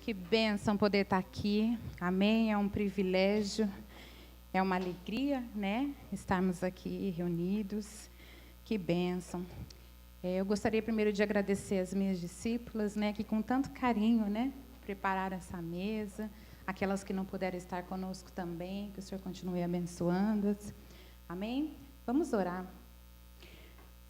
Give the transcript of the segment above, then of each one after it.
Que bênção poder estar aqui. Amém. É um privilégio, é uma alegria, né? Estarmos aqui reunidos. Que bênção. Eu gostaria primeiro de agradecer as minhas discípulas, né? Que com tanto carinho, né? Prepararam essa mesa. Aquelas que não puderam estar conosco também. Que o Senhor continue abençoando-as. Amém? Vamos orar.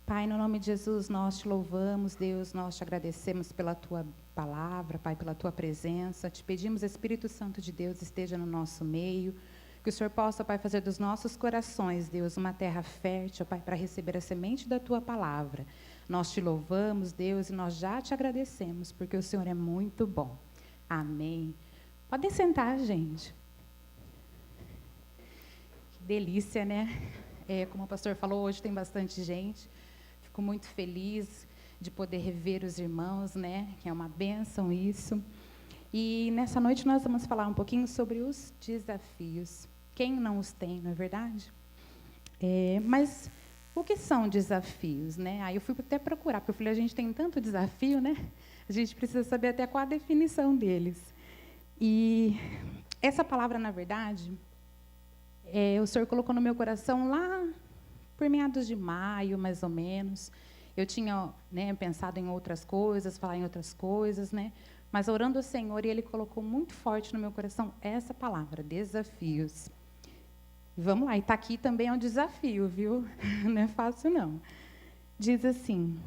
Pai, no nome de Jesus, nós te louvamos, Deus, nós te agradecemos pela tua palavra, Pai, pela tua presença. Te pedimos, Espírito Santo de Deus, esteja no nosso meio. Que o Senhor possa, Pai, fazer dos nossos corações, Deus, uma terra fértil, Pai, para receber a semente da tua palavra. Nós te louvamos, Deus, e nós já te agradecemos, porque o Senhor é muito bom. Amém. Podem sentar, gente. Que delícia, né? Como o pastor falou, hoje tem bastante gente. Fico muito feliz de poder rever os irmãos, né? Que é uma bênção isso. E nessa noite nós vamos falar um pouquinho sobre os desafios. Quem não os tem, não é verdade? Mas o que são desafios, né? Aí eu fui até procurar, porque eu falei, a gente tem tanto desafio, né? A gente precisa saber até qual a definição deles. E essa palavra, na verdade, o Senhor colocou no meu coração lá por meados de maio, mais ou menos. Eu tinha, né, pensado em outras coisas, falar em outras coisas, né? Mas orando ao Senhor, e Ele colocou muito forte no meu coração essa palavra, desafios. Vamos lá, e está aqui também é um desafio, viu? Não é fácil, não. Diz assim,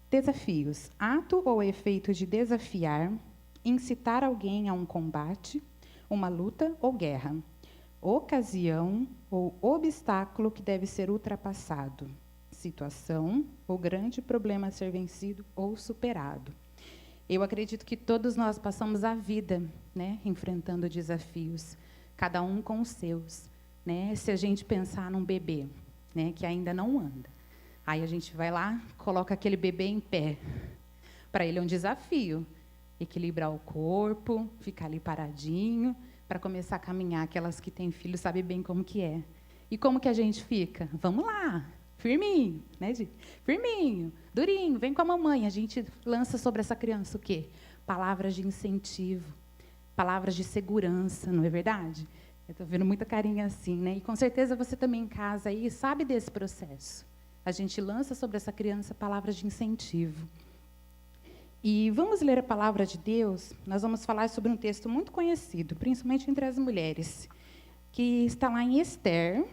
desafios, ato ou efeito de desafiar, incitar alguém a um combate, uma luta ou guerra. Ocasião ou obstáculo que deve ser ultrapassado, situação ou grande problema a ser vencido ou superado. Eu acredito que todos nós passamos a vida, né, enfrentando desafios, cada um com os seus, né? Se a gente pensar num bebê, né, que ainda não anda, aí a gente vai lá, coloca aquele bebê em pé. Para ele é um desafio, equilibrar o corpo, ficar ali paradinho, para começar a caminhar. Aquelas que têm filhos sabem bem como que é. E como que a gente fica? Vamos lá, firminho, né, Gi? Firminho, durinho, vem com a mamãe. A gente lança sobre essa criança o quê? Palavras de incentivo, palavras de segurança, não é verdade? Eu estou vendo muita carinha assim, né? E com certeza você também em casa aí sabe desse processo. A gente lança sobre essa criança palavras de incentivo. E vamos ler a palavra de Deus. Nós vamos falar sobre um texto muito conhecido, principalmente entre as mulheres, que está lá em Esther.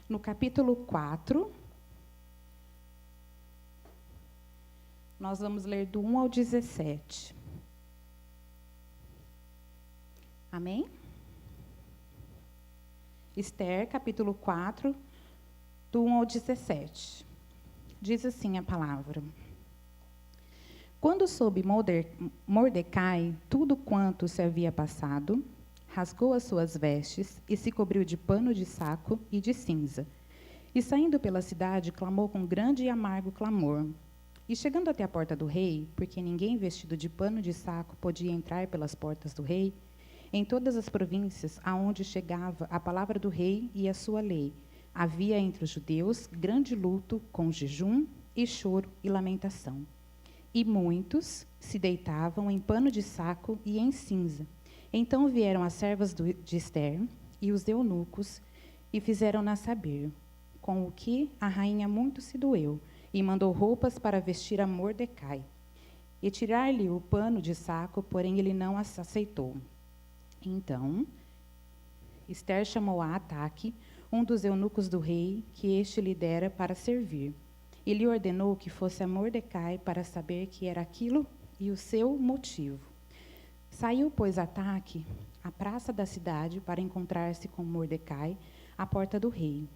No capítulo 4. Nós vamos ler do 1 ao 17. Amém? Esther, capítulo 4, do 1 ao 17. Diz assim a palavra. Quando soube Mordecai tudo quanto se havia passado, rasgou as suas vestes e se cobriu de pano de saco e de cinza. E saindo pela cidade, clamou com grande e amargo clamor. E chegando até a porta do rei, porque ninguém vestido de pano de saco podia entrar pelas portas do rei, em todas as províncias aonde chegava a palavra do rei e a sua lei, havia entre os judeus grande luto com jejum e choro e lamentação. E muitos se deitavam em pano de saco e em cinza. Então vieram as servas de Esther e os eunucos e fizeram-na saber, com o que a rainha muito se doeu, e mandou roupas para vestir a Mordecai. E tirar-lhe o pano de saco, porém ele não as aceitou. Então, Esther chamou a Ataque, um dos eunucos do rei, que este lhe dera para servir, e lhe ordenou que fosse a Mordecai para saber que era aquilo e o seu motivo. Saiu, pois, Ataque à praça da cidade para encontrar-se com Mordecai à porta do rei.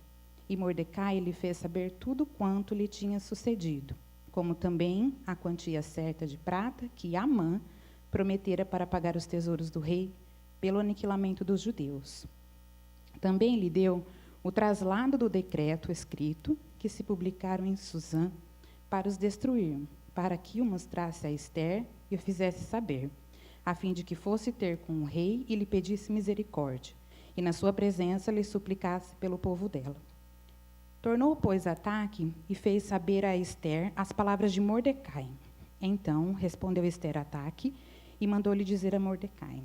E Mordecai lhe fez saber tudo quanto lhe tinha sucedido, como também a quantia certa de prata que Amã prometera para pagar os tesouros do rei pelo aniquilamento dos judeus. Também lhe deu o traslado do decreto escrito, que se publicaram em Susã, para os destruir, para que o mostrasse a Esther e o fizesse saber, a fim de que fosse ter com o rei e lhe pedisse misericórdia, e na sua presença lhe suplicasse pelo povo dela. Tornou, pois, Ataque e fez saber a Ester as palavras de Mordecai. Então respondeu Ester a Ataque e mandou-lhe dizer a Mordecai: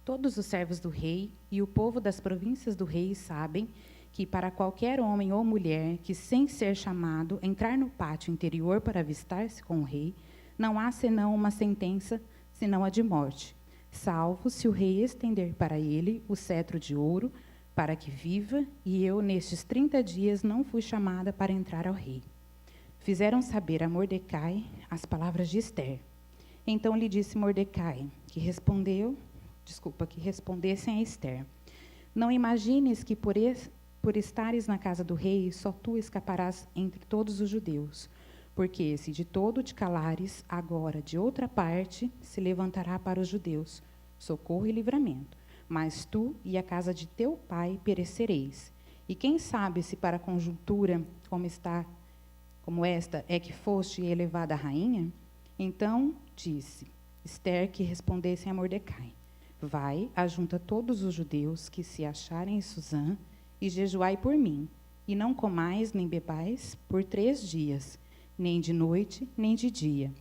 todos os servos do rei e o povo das províncias do rei sabem que para qualquer homem ou mulher que, sem ser chamado, entrar no pátio interior para avistar-se com o rei, não há senão uma sentença, senão a de morte, salvo se o rei estender para ele o cetro de ouro, para que viva, e eu, nestes 30 dias, não fui chamada para entrar ao rei. Fizeram saber a Mordecai as palavras de Ester. Então lhe disse Mordecai, que respondessem a Ester: não imagines que por estares na casa do rei, só tu escaparás entre todos os judeus, porque se de todo te calares, agora de outra parte se levantará para os judeus socorro e livramento, mas tu e a casa de teu pai perecereis. E quem sabe se para a conjuntura como esta é que foste elevada a rainha? Então disse Ester que respondessem a Mordecai: vai, ajunta todos os judeus que se acharem em Susã, e jejuai por mim, e não comais nem bebais por 3 dias, nem de noite, nem de dia.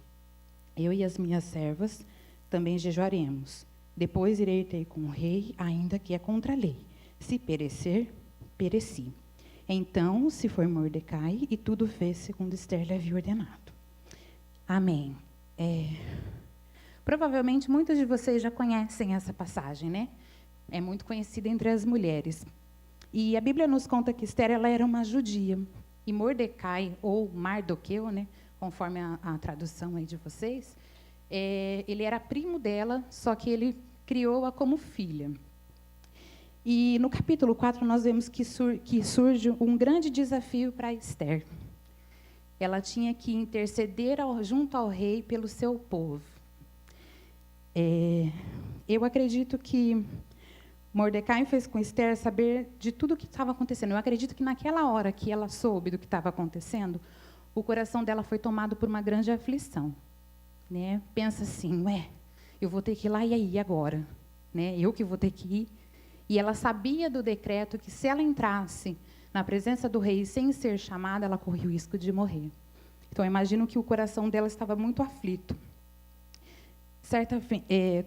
Eu e as minhas servas também jejuaremos. Depois irei ter com o rei, ainda que é contra a lei. Se perecer, pereci. Então se foi Mordecai, e tudo fez segundo Ester lhe havia ordenado. Amém. Provavelmente muitos de vocês já conhecem essa passagem, né? É muito conhecida entre as mulheres. E a Bíblia nos conta que Ester, ela era uma judia. E Mordecai, ou Mardoqueu, né? Conforme a tradução aí de vocês, ele era primo dela, só que ele criou-a como filha. E no capítulo 4 nós vemos que surge um grande desafio para Ester. Ela tinha que interceder junto ao rei pelo seu povo. Eu acredito que Mordecai fez com Ester saber de tudo o que estava acontecendo. Eu acredito que naquela hora que ela soube do que estava acontecendo, o coração dela foi tomado por uma grande aflição. Né? Pensa assim, eu vou ter que ir lá e aí agora? Né? Eu que vou ter que ir? E ela sabia do decreto que se ela entrasse na presença do rei sem ser chamada, ela corria o risco de morrer. Então, eu imagino que o coração dela estava muito aflito.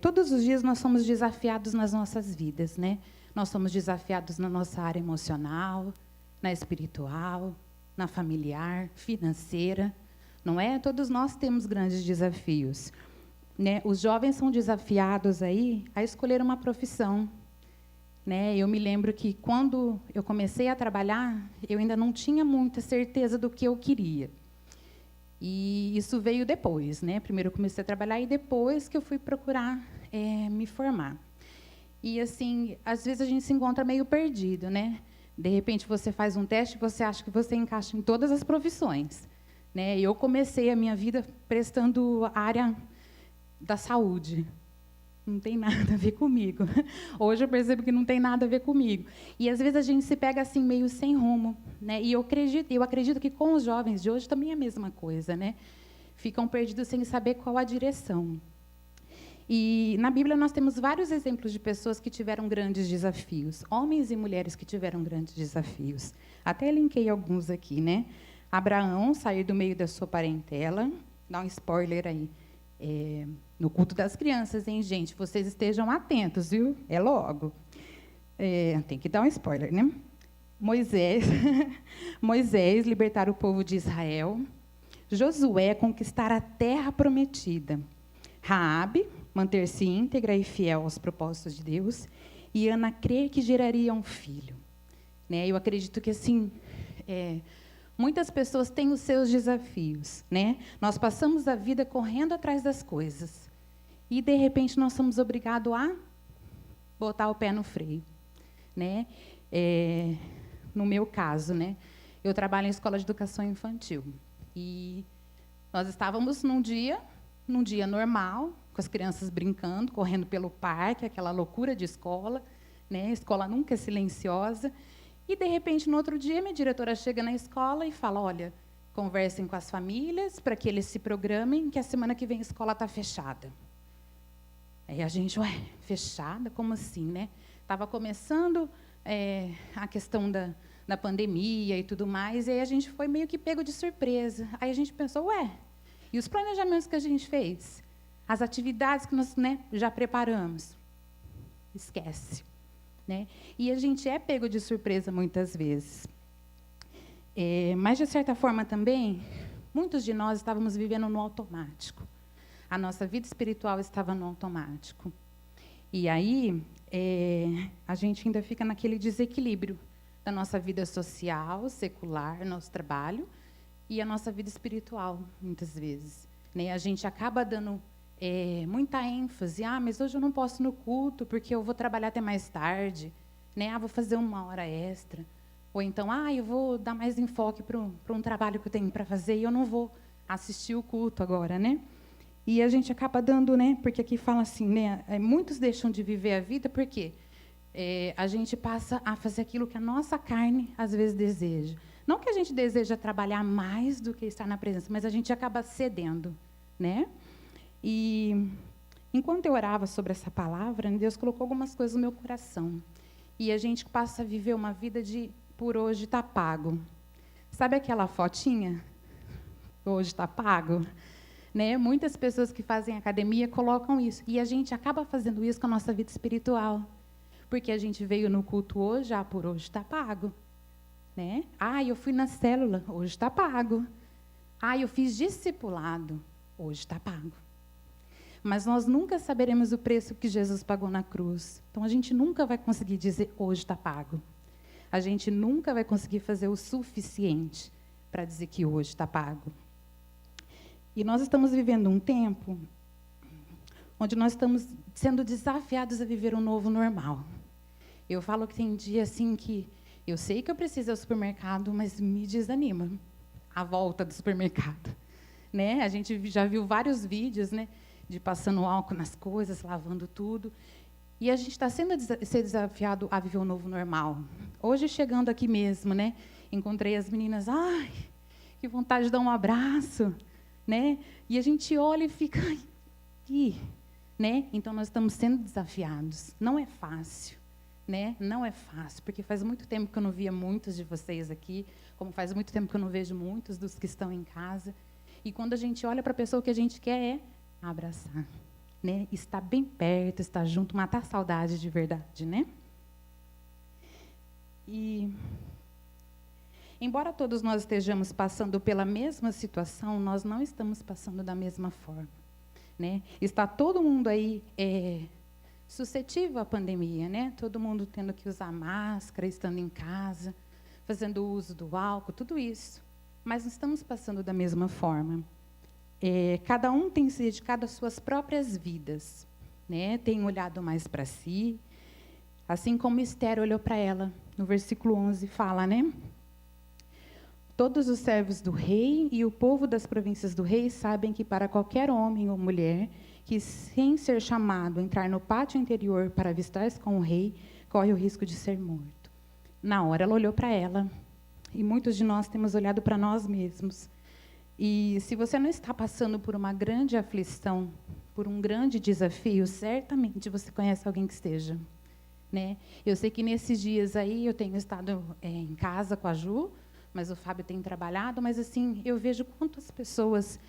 Todos os dias nós somos desafiados nas nossas vidas, né? Nós somos desafiados na nossa área emocional, na espiritual, na familiar, financeira, não é? Todos nós temos grandes desafios, né? Os jovens são desafiados aí a escolher uma profissão, né? Eu me lembro que quando eu comecei a trabalhar, eu ainda não tinha muita certeza do que eu queria. E isso veio depois, né? Primeiro eu comecei a trabalhar e depois que eu fui procurar me formar. E assim, às vezes a gente se encontra meio perdido, né? De repente você faz um teste e você acha que você encaixa em todas as profissões, né? Eu comecei a minha vida prestando a área da saúde. Não tem nada a ver comigo. Hoje eu percebo que não tem nada a ver comigo. E às vezes a gente se pega assim meio sem rumo, né? E eu acredito que com os jovens de hoje também é a mesma coisa, né? Ficam perdidos sem saber qual a direção. E na Bíblia nós temos vários exemplos de pessoas que tiveram grandes desafios, homens e mulheres que tiveram grandes desafios. Até linkei alguns aqui, né? Abraão sair do meio da sua parentela, dá um spoiler aí. No culto das crianças, hein, gente? Vocês estejam atentos, viu? É logo. Tem que dar um spoiler, né? Moisés libertar o povo de Israel. Josué conquistar a terra prometida. Raabe manter-se íntegra e fiel aos propósitos de Deus. E Ana crer que geraria um filho. Né? Eu acredito que assim muitas pessoas têm os seus desafios, né? Nós passamos a vida correndo atrás das coisas e de repente nós somos obrigados a botar o pé no freio, né? No meu caso, né? Eu trabalho em escola de educação infantil e nós estávamos num dia normal, com as crianças brincando, correndo pelo parque, aquela loucura de escola, né? A escola nunca é silenciosa. E, de repente, no outro dia, minha diretora chega na escola e fala, olha, conversem com as famílias para que eles se programem, que a semana que vem a escola está fechada. Aí a gente, fechada? Como assim, né? Estava começando a questão da pandemia e tudo mais, e aí a gente foi meio que pego de surpresa. Aí a gente pensou, ué, e os planejamentos que a gente fez? As atividades que nós, né, já preparamos? Esquece. Né? E a gente é pego de surpresa muitas vezes. Mas, de certa forma, também, muitos de nós estávamos vivendo no automático. A nossa vida espiritual estava no automático. E aí, a gente ainda fica naquele desequilíbrio da nossa vida social, secular, nosso trabalho, e a nossa vida espiritual, muitas vezes. Né? A gente acaba dando muita ênfase. Mas hoje eu não posso ir no culto, porque eu vou trabalhar até mais tarde. Né? Vou fazer 1 hora extra. Ou então, eu vou dar mais enfoque para um trabalho que eu tenho para fazer, e eu não vou assistir o culto agora. Né? E a gente acaba dando, né? Porque aqui fala assim, né? Muitos deixam de viver a vida porque a gente passa a fazer aquilo que a nossa carne, às vezes, deseja. Não que a gente deseja trabalhar mais do que estar na presença, mas a gente acaba cedendo. Né? E, enquanto eu orava sobre essa palavra, Deus colocou algumas coisas no meu coração. E a gente passa a viver uma vida de, por hoje está pago. Sabe aquela fotinha? Hoje está pago? Né? Muitas pessoas que fazem academia colocam isso. E a gente acaba fazendo isso com a nossa vida espiritual. Porque a gente veio no culto hoje, por hoje está pago. Né? Eu fui na célula, hoje está pago. Eu fiz discipulado, hoje está pago. Mas nós nunca saberemos o preço que Jesus pagou na cruz. Então, a gente nunca vai conseguir dizer, hoje está pago. A gente nunca vai conseguir fazer o suficiente para dizer que hoje está pago. E nós estamos vivendo um tempo onde nós estamos sendo desafiados a viver um novo normal. Eu falo que tem dia assim que eu sei que eu preciso ir ao supermercado, mas me desanima a volta do supermercado. Né? A gente já viu vários vídeos, né, de passando álcool nas coisas, lavando tudo. E a gente está sendo desafiado a viver um novo normal. Hoje, chegando aqui mesmo, né, encontrei as meninas, que vontade de dar um abraço. Né? E a gente olha e fica, né? Então, nós estamos sendo desafiados. Não é fácil. Né? Não é fácil, porque faz muito tempo que eu não via muitos de vocês aqui, como faz muito tempo que eu não vejo muitos dos que estão em casa. E quando a gente olha para a pessoa, o que a gente quer é abraçar, né? Estar bem perto, estar junto, matar a saudade de verdade, né? E, embora todos nós estejamos passando pela mesma situação, nós não estamos passando da mesma forma, né? Está todo mundo aí suscetível à pandemia, né? Todo mundo tendo que usar máscara, estando em casa, fazendo uso do álcool, tudo isso. Mas não estamos passando da mesma forma. Cada um tem se dedicado às suas próprias vidas, né? Tem olhado mais para si, assim como Esther olhou para ela. No versículo 11 fala, né? Todos os servos do rei e o povo das províncias do rei sabem que para qualquer homem ou mulher que, sem ser chamado, entrar no pátio interior para avistar-se com o rei, corre o risco de ser morto. Na hora, ela olhou para ela, e muitos de nós temos olhado para nós mesmos. E se você não está passando por uma grande aflição, por um grande desafio, certamente você conhece alguém que esteja. Né? Eu sei que nesses dias aí eu tenho estado em casa com a Ju, mas o Fábio tem trabalhado, mas assim, eu vejo quantas pessoas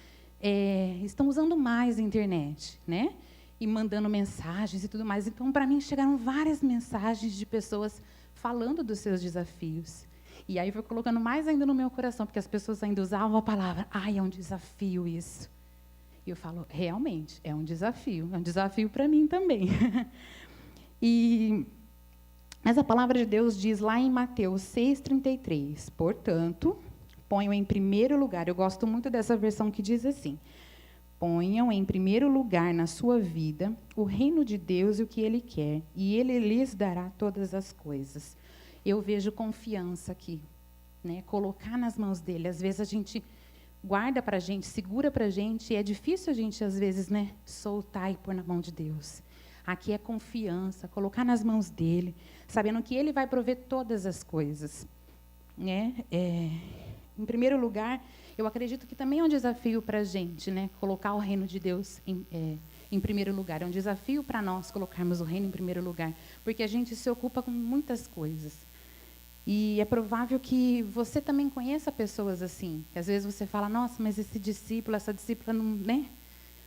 estão usando mais a internet, né? E mandando mensagens e tudo mais. Então, para mim, chegaram várias mensagens de pessoas falando dos seus desafios. E aí foi colocando mais ainda no meu coração, porque as pessoas ainda usavam a palavra, é um desafio isso. E eu falo, realmente, é um desafio para mim também. Mas a palavra de Deus diz lá em Mateus 6,33, portanto, ponham em primeiro lugar, eu gosto muito dessa versão que diz assim, ponham em primeiro lugar na sua vida o reino de Deus e o que Ele quer, e Ele lhes dará todas as coisas. Eu vejo confiança aqui, né? Colocar nas mãos dele. Às vezes a gente guarda para a gente, segura para a gente, e é difícil a gente, às vezes, né, soltar e pôr na mão de Deus. Aqui é confiança, colocar nas mãos dele, sabendo que ele vai prover todas as coisas. Né? Em primeiro lugar, eu acredito que também é um desafio para a gente, né, colocar o reino de Deus em primeiro lugar. É um desafio para nós colocarmos o reino em primeiro lugar, porque a gente se ocupa com muitas coisas. E é provável que você também conheça pessoas assim. Que às vezes você fala, nossa, mas esse discípulo, essa discípula não, né,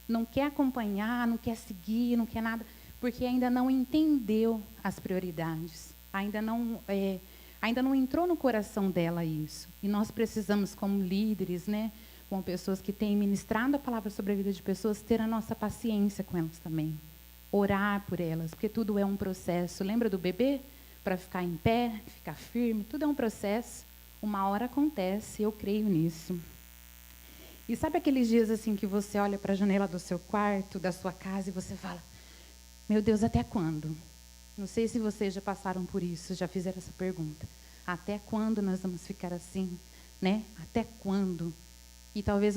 não quer acompanhar, não quer seguir, não quer nada, porque ainda não entendeu as prioridades. Ainda não entrou no coração dela isso. E nós precisamos, como líderes, né, com pessoas que têm ministrado a palavra sobre a vida de pessoas, ter a nossa paciência com elas também. Orar por elas, porque tudo é um processo. Lembra do bebê? Para ficar em pé, ficar firme, tudo é um processo. Uma hora acontece, eu creio nisso. E sabe aqueles dias assim que você olha para a janela do seu quarto, da sua casa, e você fala, meu Deus, até quando? Não sei se vocês já passaram por isso, já fizeram essa pergunta. Até quando nós vamos ficar assim, né? Até quando? E talvez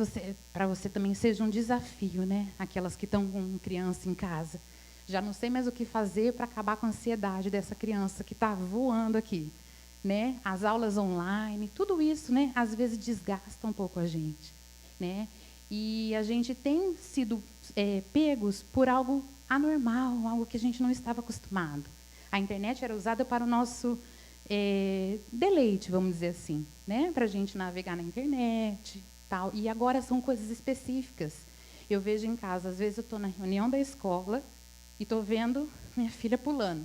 para você também seja um desafio, né? Aquelas que estão com criança em casa. Já não sei mais o que fazer para acabar com a ansiedade dessa criança que está voando aqui, né? As aulas online, tudo isso, né? Às vezes desgasta um pouco a gente, né? E a gente tem sido pegos por algo anormal, algo que a gente não estava acostumado. A internet era usada para o nosso deleite, vamos dizer assim, né? Para a gente navegar na internet, tal. E agora são coisas específicas. Eu vejo em casa, às vezes eu estou na reunião da escola e estou vendo minha filha pulando.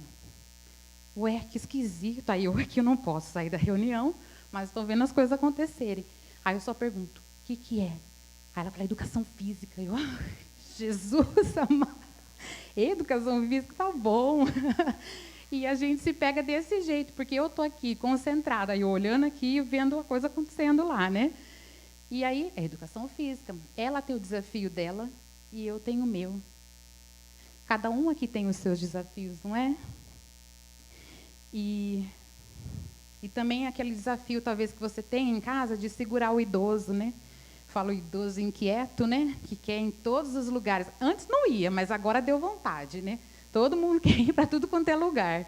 Ué, que esquisito. Aí eu aqui não posso sair da reunião, mas estou vendo as coisas acontecerem. Aí eu só pergunto, o que é? Aí ela fala, educação física. Eu, Jesus amado, educação física, tá bom. E a gente se pega desse jeito, porque eu estou aqui concentrada, eu olhando aqui e vendo a coisa acontecendo lá, né? E aí, é educação física. Ela tem o desafio dela e eu tenho o meu. Cada um aqui tem os seus desafios, não é? E também aquele desafio, talvez, que você tem em casa de segurar o idoso, né? Falo idoso inquieto, né? Que quer ir em todos os lugares. Antes não ia, mas agora deu vontade, né? Todo mundo quer ir para tudo quanto é lugar.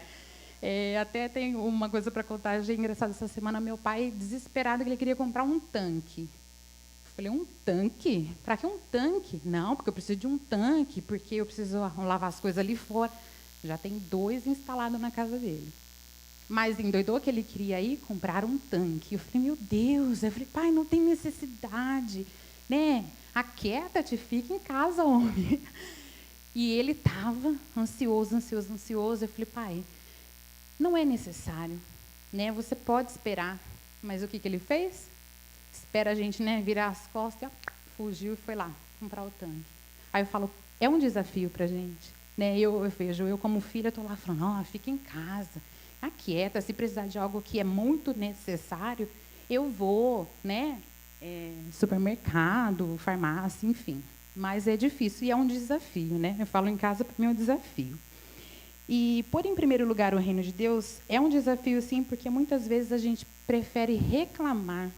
Até tem uma coisa para contar, achei engraçado. Essa semana, meu pai, desesperado, que ele queria comprar um tanque. Eu falei, um tanque? Para que um tanque? Não, porque eu preciso de um tanque, porque eu preciso lavar as coisas ali fora. Já tem 2 instalados na casa dele. Mas endoidou que ele queria ir comprar um tanque. Eu falei, meu Deus. Eu falei, pai, não tem necessidade, né? Aquieta-te, fica em casa, homem. E ele estava ansioso. Eu falei, pai, não é necessário, né? Você pode esperar. Mas o que ele fez? Espera a gente, né, virar as costas, fugiu e foi lá comprar o tanque. Aí eu falo, é um desafio para a gente, né? Eu vejo, eu como filha, estou lá falando, fica em casa, aquieta, se precisar de algo que é muito necessário, eu vou, né? Supermercado, farmácia, enfim. Mas é difícil e é um desafio, né? Eu falo em casa, para mim é um desafio. E pôr em primeiro lugar o reino de Deus é um desafio, sim, porque muitas vezes a gente prefere reclamar,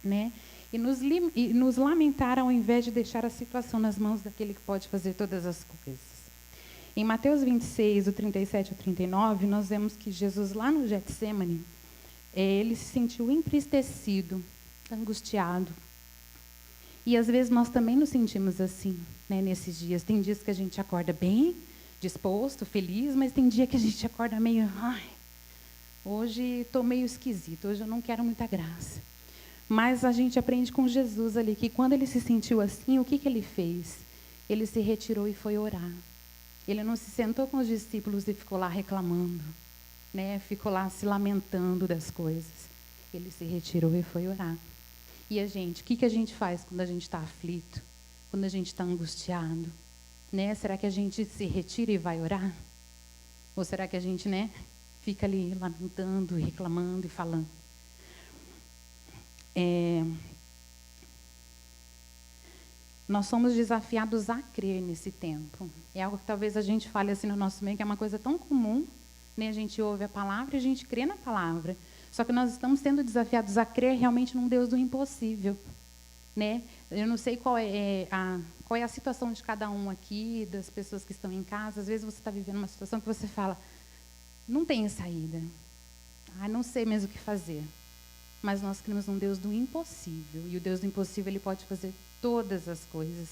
né? E nos lamentar ao invés de deixar a situação nas mãos daquele que pode fazer todas as coisas. Em Mateus 26, do 37 ao 39, nós vemos que Jesus, lá no Getsemane, ele se sentiu entristecido, angustiado. E às vezes nós também nos sentimos assim, né, nesses dias. Tem dias que a gente acorda bem, disposto, feliz, mas tem dia que a gente acorda meio, hoje estou meio esquisito, hoje eu não quero muita graça. Mas a gente aprende com Jesus ali, que quando ele se sentiu assim, o que ele fez? Ele se retirou e foi orar. Ele não se sentou com os discípulos e ficou lá reclamando, né? Ficou lá se lamentando das coisas. Ele se retirou e foi orar. E a gente, o que a gente faz quando a gente está aflito? Quando a gente está angustiado? Né? Será que a gente se retira e vai orar? Ou será que a gente, né, fica ali lamentando, reclamando e falando? Nós somos desafiados a crer nesse tempo. É algo que talvez a gente fale assim no nosso meio, que é uma coisa tão comum, né? A gente ouve a palavra e a gente crê na palavra. Só que nós estamos sendo desafiados a crer realmente num Deus do impossível, né? Eu não sei qual é a situação de cada um aqui, das pessoas que estão em casa. Às vezes você está vivendo uma situação que você fala, não tem saída. Não sei mesmo o que fazer. Mas nós cremos num Deus do impossível. E o Deus do impossível, ele pode fazer todas as coisas.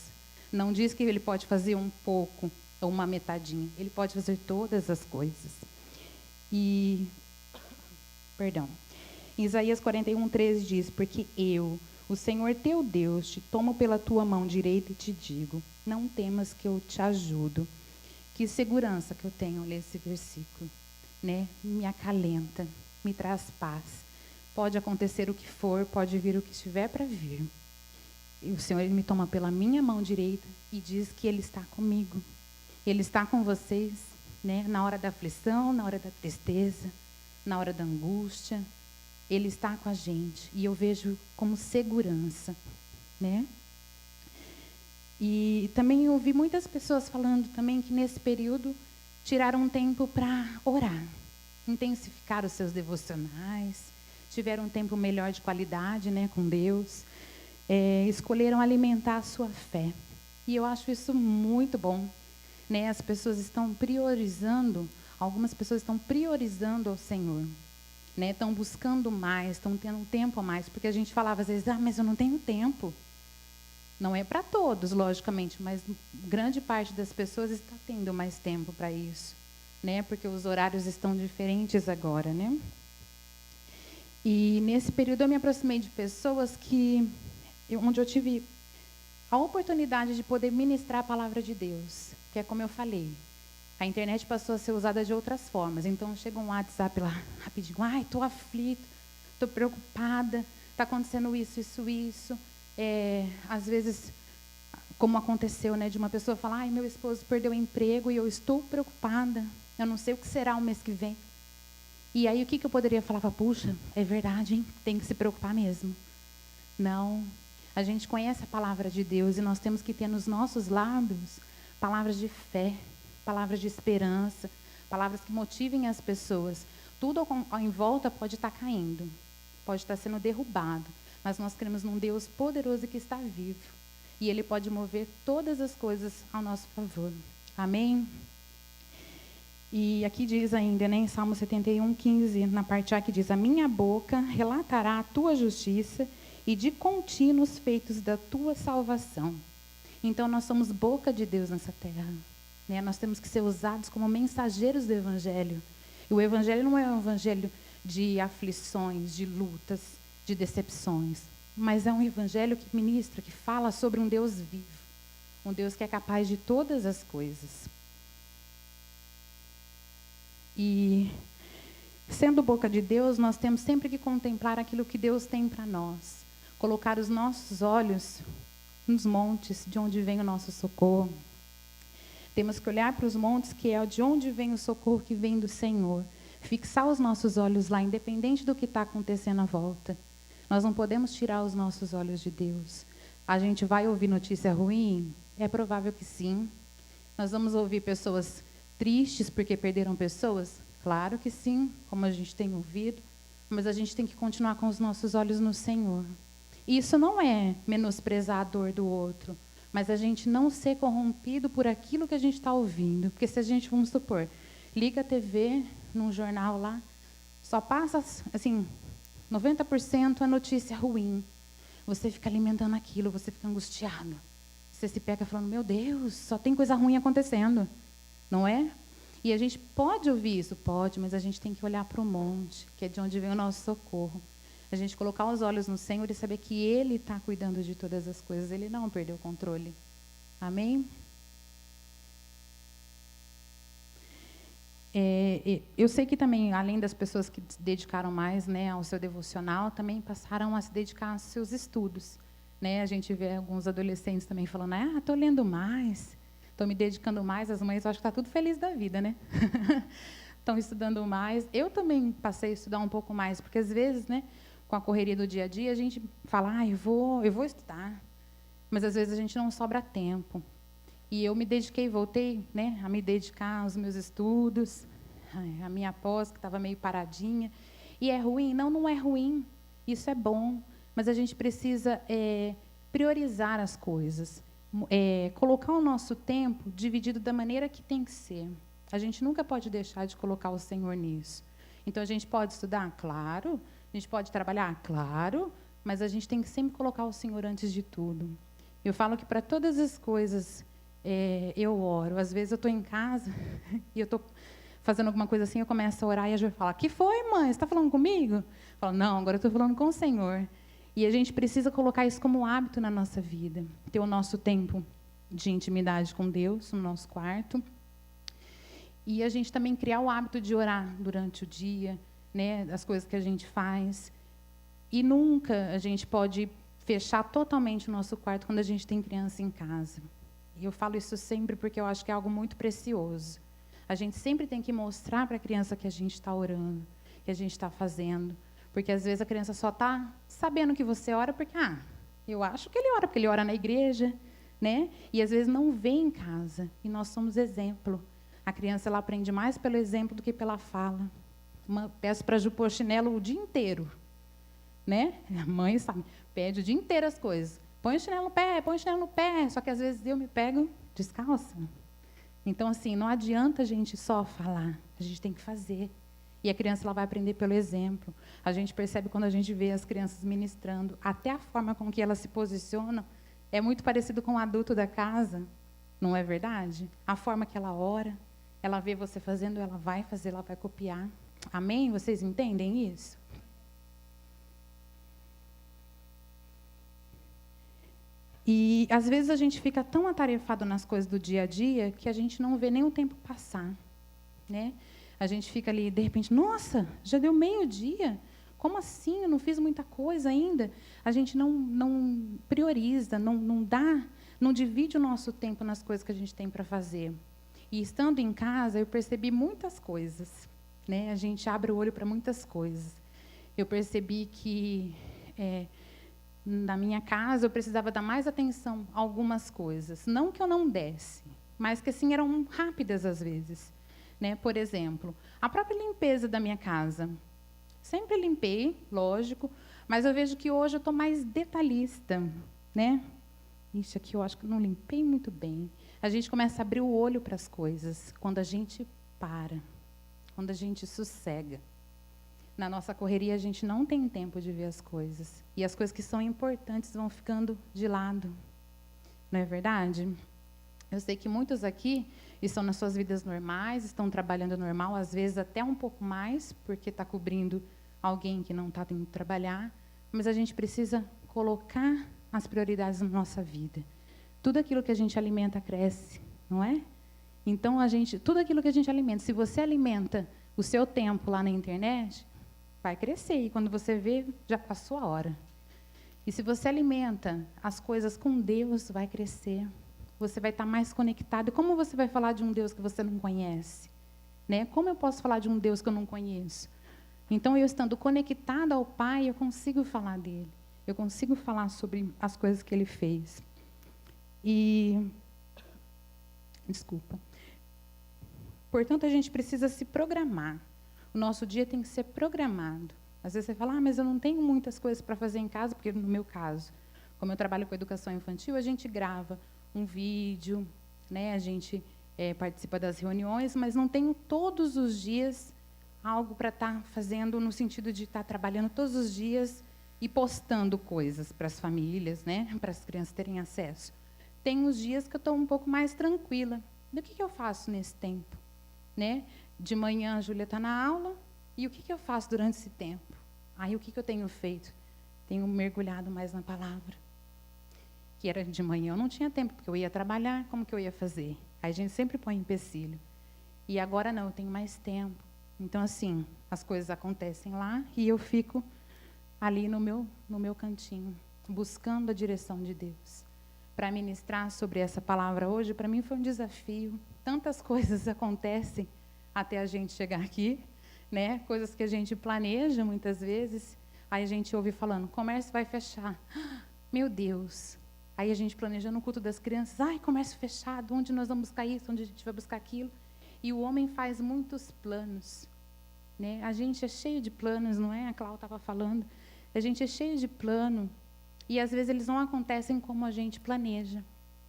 Não diz que ele pode fazer um pouco ou uma metadinha. Ele pode fazer todas as coisas. perdão. Em Isaías 41:13 diz: porque eu, o Senhor teu Deus, te tomo pela tua mão direita e te digo, não temas que eu te ajudo. Que segurança que eu tenho nesse versículo, né? Me acalenta, me traz paz. Pode acontecer o que for, pode vir o que estiver para vir. E o Senhor, Ele me toma pela minha mão direita e diz que Ele está comigo. Ele está com vocês, né? Na hora da aflição, na hora da tristeza, na hora da angústia. Ele está com a gente. E eu vejo como segurança, né? E também eu ouvi muitas pessoas falando também que nesse período tiraram um tempo para orar. Intensificaram os seus devocionais, tiveram um tempo melhor de qualidade, né, com Deus. Escolheram alimentar a sua fé. E eu acho isso muito bom, né? As pessoas estão priorizando, algumas pessoas estão priorizando ao Senhor, né? Estão buscando mais, estão tendo um tempo a mais, porque a gente falava às vezes, mas eu não tenho tempo. Não é para todos, logicamente, mas grande parte das pessoas está tendo mais tempo para isso, né? Porque os horários estão diferentes agora, né? E nesse período eu me aproximei de pessoas onde eu tive a oportunidade de poder ministrar a palavra de Deus, que é como eu falei, a internet passou a ser usada de outras formas. Então chega um WhatsApp lá, rapidinho, estou aflito, estou preocupada, está acontecendo isso. Às vezes, como aconteceu, né, de uma pessoa falar, meu esposo perdeu o emprego e eu estou preocupada, eu não sei o que será o mês que vem. E aí o que eu poderia falar? Puxa, é verdade, hein? Tem que se preocupar mesmo. Não, a gente conhece a palavra de Deus e nós temos que ter nos nossos lábios palavras de fé, palavras de esperança, palavras que motivem as pessoas. Tudo em volta pode estar caindo, pode estar sendo derrubado, mas nós cremos num Deus poderoso que está vivo. E Ele pode mover todas as coisas ao nosso favor. Amém? E aqui diz ainda, né, em Salmo 71:15, na parte A, que diz: a minha boca relatará a tua justiça e de contínuo os feitos da tua salvação. Então, nós somos boca de Deus nessa terra, né? Nós temos que ser usados como mensageiros do Evangelho. E o Evangelho não é um Evangelho de aflições, de lutas, de decepções, mas é um Evangelho que ministra, que fala sobre um Deus vivo, um Deus que é capaz de todas as coisas. E, sendo boca de Deus, nós temos sempre que contemplar aquilo que Deus tem para nós, colocar os nossos olhos nos montes, de onde vem o nosso socorro. Temos que olhar para os montes, que é de onde vem o socorro que vem do Senhor. Fixar os nossos olhos lá, independente do que está acontecendo à volta. Nós não podemos tirar os nossos olhos de Deus. A gente vai ouvir notícia ruim? É provável que sim. Nós vamos ouvir pessoas tristes porque perderam pessoas? Claro que sim, como a gente tem ouvido. Mas a gente tem que continuar com os nossos olhos no Senhor. Isso não é menosprezar a dor do outro, mas a gente não ser corrompido por aquilo que a gente está ouvindo. Porque se a gente, vamos supor, liga a TV, num jornal lá, só passa, assim, 90% é notícia ruim. Você fica alimentando aquilo, você fica angustiado. Você se pega falando, meu Deus, só tem coisa ruim acontecendo. Não é? E a gente pode ouvir isso? Pode, mas a gente tem que olhar para o monte, que é de onde vem o nosso socorro. A gente colocar os olhos no Senhor e saber que Ele está cuidando de todas as coisas. Ele não perdeu o controle. Amém? Eu sei que também, além das pessoas que se dedicaram mais, né, ao seu devocional, também passaram a se dedicar aos seus estudos. Né? A gente vê alguns adolescentes também falando, estou lendo mais, estou me dedicando mais. As mães, eu acho que está tudo feliz da vida, né? Estão estudando mais. Eu também passei a estudar um pouco mais, porque às vezes, né, com a correria do dia a dia, a gente fala, eu vou estudar. Mas às vezes a gente não sobra tempo. E eu me dediquei, voltei, né, a me dedicar aos meus estudos, a minha pós, que estava meio paradinha. E é ruim? Não, não é ruim. Isso é bom. Mas a gente precisa priorizar as coisas. Colocar o nosso tempo dividido da maneira que tem que ser. A gente nunca pode deixar de colocar o Senhor nisso. Então, a gente pode estudar? Claro. A gente pode trabalhar? Claro. Mas a gente tem que sempre colocar o Senhor antes de tudo. Eu falo que para todas as coisas eu oro. Às vezes eu estou em casa e eu estou fazendo alguma coisa assim, eu começo a orar e a Ju fala, que foi, mãe? Você está falando comigo? Eu falo, não, agora eu estou falando com o Senhor. E a gente precisa colocar isso como hábito na nossa vida. Ter o nosso tempo de intimidade com Deus, no nosso quarto. E a gente também criar o hábito de orar durante o dia, né, as coisas que a gente faz. E nunca a gente pode fechar totalmente o nosso quarto quando a gente tem criança em casa. E eu falo isso sempre porque eu acho que é algo muito precioso. A gente sempre tem que mostrar para a criança que a gente está orando, que a gente está fazendo. Porque, às vezes, a criança só está sabendo que você ora porque, eu acho que ele ora, porque ele ora na igreja, né? E, às vezes, não vê em casa. E nós somos exemplo. A criança, ela aprende mais pelo exemplo do que pela fala. Peço para a Ju pôr chinelo o dia inteiro, né? A mãe, sabe, pede o dia inteiro as coisas. Põe o chinelo no pé, põe o chinelo no pé. Só que, às vezes, eu me pego descalça. Então, assim, não adianta a gente só falar, a gente tem que fazer. E a criança ela vai aprender pelo exemplo. A gente percebe quando a gente vê as crianças ministrando, até a forma com que elas se posicionam é muito parecido com o adulto da casa, não é verdade? A forma que ela ora, ela vê você fazendo, ela vai fazer, ela vai copiar. Amém? Vocês entendem isso? E, às vezes, a gente fica tão atarefado nas coisas do dia a dia que a gente não vê nem o tempo passar, né? A gente fica ali, de repente, nossa, já deu meio-dia? Como assim? Eu não fiz muita coisa ainda? A gente não prioriza, não divide o nosso tempo nas coisas que a gente tem para fazer. E, estando em casa, eu percebi muitas coisas, né? A gente abre o olho para muitas coisas. Eu percebi que... na minha casa, eu precisava dar mais atenção a algumas coisas. Não que eu não desse, mas que, assim, eram rápidas às vezes. Né? Por exemplo, a própria limpeza da minha casa. Sempre limpei, lógico, mas eu vejo que hoje eu estou mais detalhista. Né? Ixi, aqui eu acho que eu não limpei muito bem. A gente começa a abrir o olho para as coisas quando a gente para, quando a gente sossega. Na nossa correria, a gente não tem tempo de ver as coisas. E as coisas que são importantes vão ficando de lado. Não é verdade? Eu sei que muitos aqui estão nas suas vidas normais, estão trabalhando normal, às vezes até um pouco mais, porque está cobrindo alguém que não está tendo que trabalhar. Mas a gente precisa colocar as prioridades na nossa vida. Tudo aquilo que a gente alimenta cresce, não é? Então, tudo aquilo que a gente alimenta, se você alimenta o seu tempo lá na internet, vai crescer, e quando você vê, já passou a hora. E se você alimenta as coisas com Deus, vai crescer. Você vai estar mais conectado. E como você vai falar de um Deus que você não conhece? Né? Como eu posso falar de um Deus que eu não conheço? Então, eu estando conectada ao Pai, eu consigo falar dele. Eu consigo falar sobre as coisas que ele fez. Desculpa. Portanto, a gente precisa se programar. O nosso dia tem que ser programado. Às vezes você fala, mas eu não tenho muitas coisas para fazer em casa, porque no meu caso, como eu trabalho com educação infantil, a gente grava um vídeo, né? A gente participa das reuniões, mas não tenho todos os dias algo para estar fazendo no sentido de estar trabalhando todos os dias e postando coisas para as famílias, né? Para as crianças terem acesso. Tem os dias que eu estou um pouco mais tranquila. Do que eu faço nesse tempo? Né? De manhã a Júlia está na aula, e o que eu faço durante esse tempo? Aí o que eu tenho feito? Tenho mergulhado mais na palavra. Que era de manhã, eu não tinha tempo, porque eu ia trabalhar, como que eu ia fazer? Aí a gente sempre põe empecilho. E agora não, eu tenho mais tempo. Então, assim, as coisas acontecem lá, e eu fico ali no meu cantinho, buscando a direção de Deus. Para ministrar sobre essa palavra hoje, para mim foi um desafio. Tantas coisas acontecem até a gente chegar aqui, né? Coisas que a gente planeja muitas vezes, aí a gente ouve falando, comércio vai fechar. Meu Deus! Aí a gente planejando o culto das crianças, comércio fechado, onde nós vamos buscar isso, onde a gente vai buscar aquilo? E o homem faz muitos planos, né? A gente é cheio de planos, não é? A Cláudia estava falando. A gente é cheio de plano, e às vezes eles não acontecem como a gente planeja.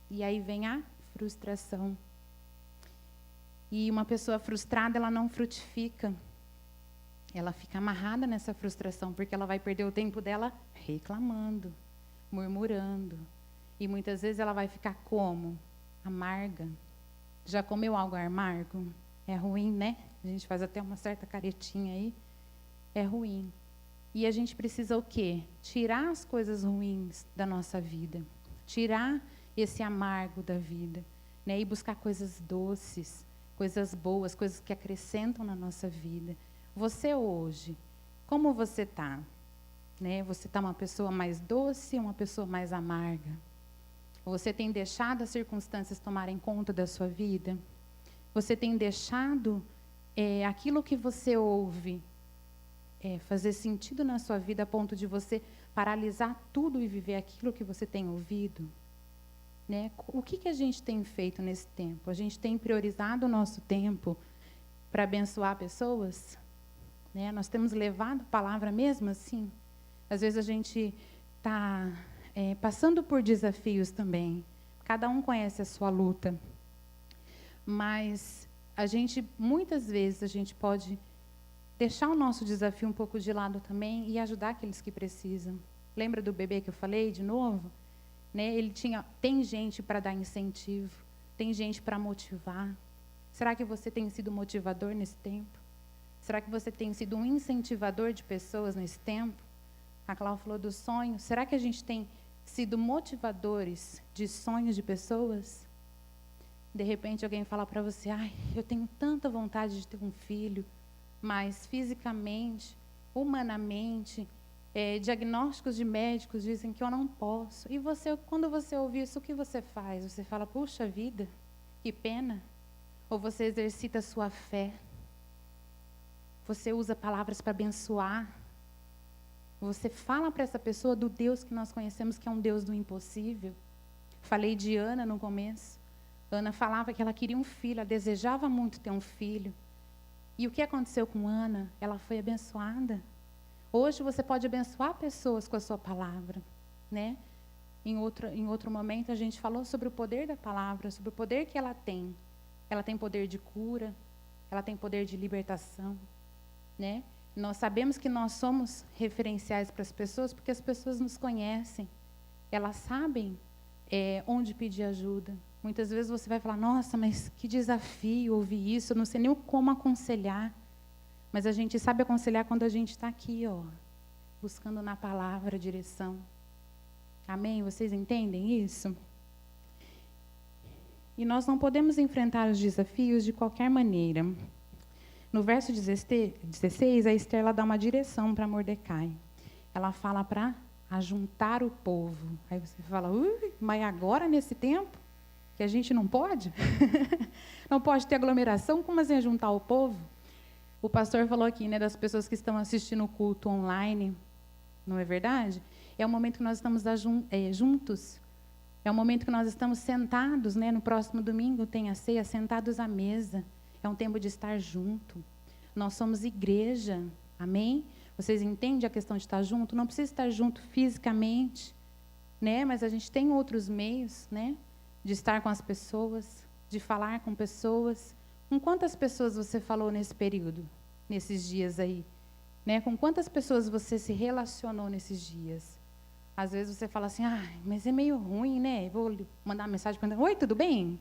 E aí vem a frustração. E uma pessoa frustrada, ela não frutifica. Ela fica amarrada nessa frustração, porque ela vai perder o tempo dela reclamando, murmurando. E muitas vezes ela vai ficar como? Amarga. Já comeu algo amargo? É ruim, né? A gente faz até uma certa caretinha aí. É ruim. E a gente precisa o quê? Tirar as coisas ruins da nossa vida. Tirar esse amargo da vida, né? E buscar coisas doces, coisas boas, coisas que acrescentam na nossa vida. Você hoje, como você está? Né? Você está uma pessoa mais doce ou uma pessoa mais amarga? Você tem deixado as circunstâncias tomarem conta da sua vida? Você tem deixado aquilo que você ouve fazer sentido na sua vida a ponto de você paralisar tudo e viver aquilo que você tem ouvido? Né? O que a gente tem feito nesse tempo? A gente tem priorizado o nosso tempo para abençoar pessoas? Né? Nós temos levado a palavra mesmo assim? Às vezes a gente está passando por desafios também. Cada um conhece a sua luta. Mas muitas vezes, a gente pode deixar o nosso desafio um pouco de lado também e ajudar aqueles que precisam. Lembra do bebê que eu falei de novo? Né? Tem gente para dar incentivo, tem gente para motivar. Será que você tem sido motivador nesse tempo? Será que você tem sido um incentivador de pessoas nesse tempo? A Cláudia falou dos sonhos. Será que a gente tem sido motivadores de sonhos de pessoas? De repente alguém fala para você, eu tenho tanta vontade de ter um filho, mas fisicamente, humanamente, diagnósticos de médicos dizem que eu não posso. E você, quando você ouve isso, o que você faz? Você fala, puxa vida, que pena. Ou você exercita a sua fé. Você usa palavras para abençoar. Você fala para essa pessoa do Deus que nós conhecemos, que é um Deus do impossível. Falei de Ana no começo. Ana falava que ela queria um filho, ela desejava muito ter um filho. E o que aconteceu com Ana? Ela foi abençoada. Hoje você pode abençoar pessoas com a sua palavra, né? Em outro momento a gente falou sobre o poder da palavra, sobre o poder que ela tem. Ela tem poder de cura, ela tem poder de libertação, né? Nós sabemos que nós somos referenciais para as pessoas porque as pessoas nos conhecem. Elas sabem onde pedir ajuda. Muitas vezes você vai falar, nossa, mas que desafio ouvir isso, eu não sei nem como aconselhar. Mas a gente sabe aconselhar quando a gente está aqui, buscando na palavra a direção. Amém? Vocês entendem isso? E nós não podemos enfrentar os desafios de qualquer maneira. No verso 16, a Esther ela dá uma direção para Mordecai. Ela fala para ajuntar o povo. Aí você fala, mas agora, nesse tempo, que a gente não pode? Não pode ter aglomeração? Como assim ajuntar o povo? O pastor falou aqui, né, das pessoas que estão assistindo o culto online, não é verdade? É o momento que nós estamos juntos. É o momento que nós estamos sentados, né? No próximo domingo tem a ceia, sentados à mesa. É um tempo de estar junto. Nós somos igreja, amém? Vocês entendem a questão de estar junto? Não precisa estar junto fisicamente, né? Mas a gente tem outros meios, né? De estar com as pessoas, de falar com pessoas. Com quantas pessoas você falou nesse período, nesses dias aí? Né? Com quantas pessoas você se relacionou nesses dias? Às vezes você fala assim, mas é meio ruim, né? Vou mandar uma mensagem para oi, tudo bem?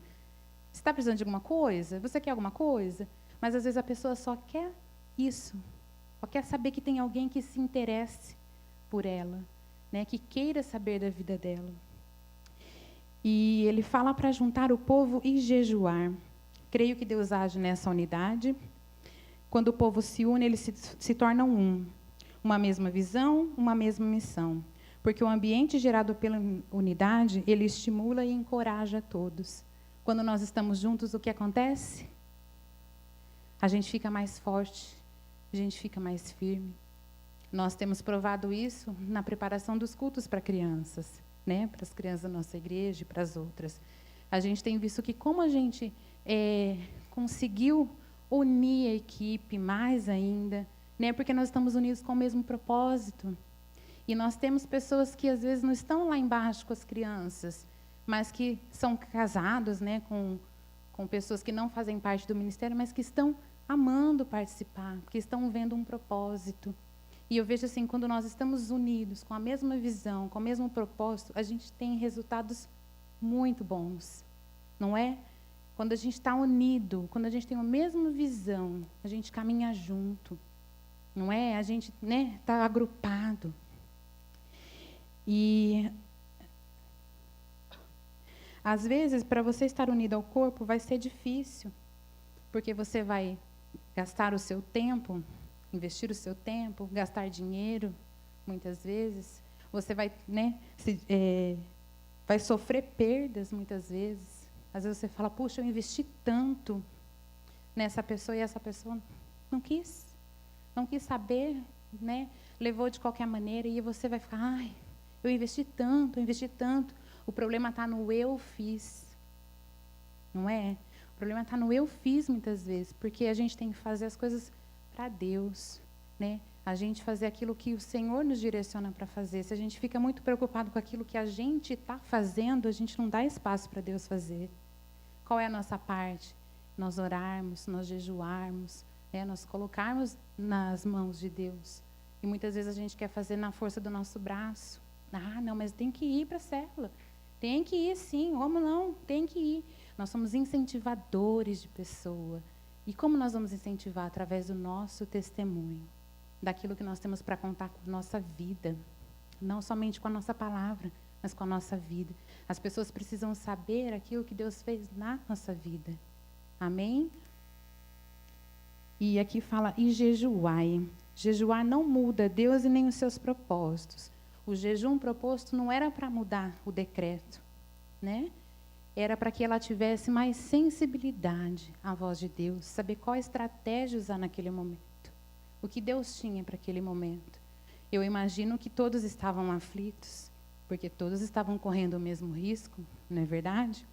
Você está precisando de alguma coisa? Você quer alguma coisa? Mas às vezes a pessoa só quer isso. Só quer saber que tem alguém que se interesse por ela, né? Que queira saber da vida dela. E ele fala para juntar o povo e jejuar. Creio que Deus age nessa unidade. Quando o povo se une, eles se tornam um. Uma mesma visão, uma mesma missão. Porque o ambiente gerado pela unidade, ele estimula e encoraja todos. Quando nós estamos juntos, o que acontece? A gente fica mais forte, a gente fica mais firme. Nós temos provado isso na preparação dos cultos para crianças, né? Para as crianças da nossa igreja e para as outras. A gente tem visto que como a gente conseguiu unir a equipe mais ainda, né? Porque nós estamos unidos com o mesmo propósito. E nós temos pessoas que às vezes não estão lá embaixo com as crianças, mas que são casados, né, com pessoas que não fazem parte do ministério, mas que estão amando participar, que estão vendo um propósito. E eu vejo assim, quando nós estamos unidos, com a mesma visão, com o mesmo propósito, a gente tem resultados muito bons, não é? Quando a gente está unido, quando a gente tem a mesma visão, a gente caminha junto, não é? A gente, né, está agrupado. E às vezes, para você estar unido ao corpo, vai ser difícil, porque você vai gastar o seu tempo, investir o seu tempo, gastar dinheiro, muitas vezes. Você vai, né, vai sofrer perdas, muitas vezes. Às vezes você fala, puxa, eu investi tanto nessa pessoa e essa pessoa não quis saber, né? Levou de qualquer maneira e você vai ficar, ai, eu investi tanto. O problema está no eu fiz, não é? O problema está no eu fiz muitas vezes, porque a gente tem que fazer as coisas para Deus, né? A gente fazer aquilo que o Senhor nos direciona para fazer. Se a gente fica muito preocupado com aquilo que a gente está fazendo, a gente não dá espaço para Deus fazer. Qual é a nossa parte? Nós orarmos, nós jejuarmos, nós colocarmos nas mãos de Deus. E muitas vezes a gente quer fazer na força do nosso braço. Ah, não, mas tem que ir para a célula. Tem que ir, sim. Como não? Tem que ir. Nós somos incentivadores de pessoa. E como nós vamos incentivar? Através do nosso testemunho. Daquilo que nós temos para contar com a nossa vida. Não somente com a nossa palavra, mas com a nossa vida. As pessoas precisam saber aquilo que Deus fez na nossa vida. Amém? E aqui fala, e jejuai. Jejuar não muda Deus e nem os seus propósitos. O jejum proposto não era para mudar o decreto, né? Era para que ela tivesse mais sensibilidade à voz de Deus, saber qual estratégia usar naquele momento. O que Deus tinha para aquele momento. Eu imagino que todos estavam aflitos, porque todos estavam correndo o mesmo risco, não é verdade?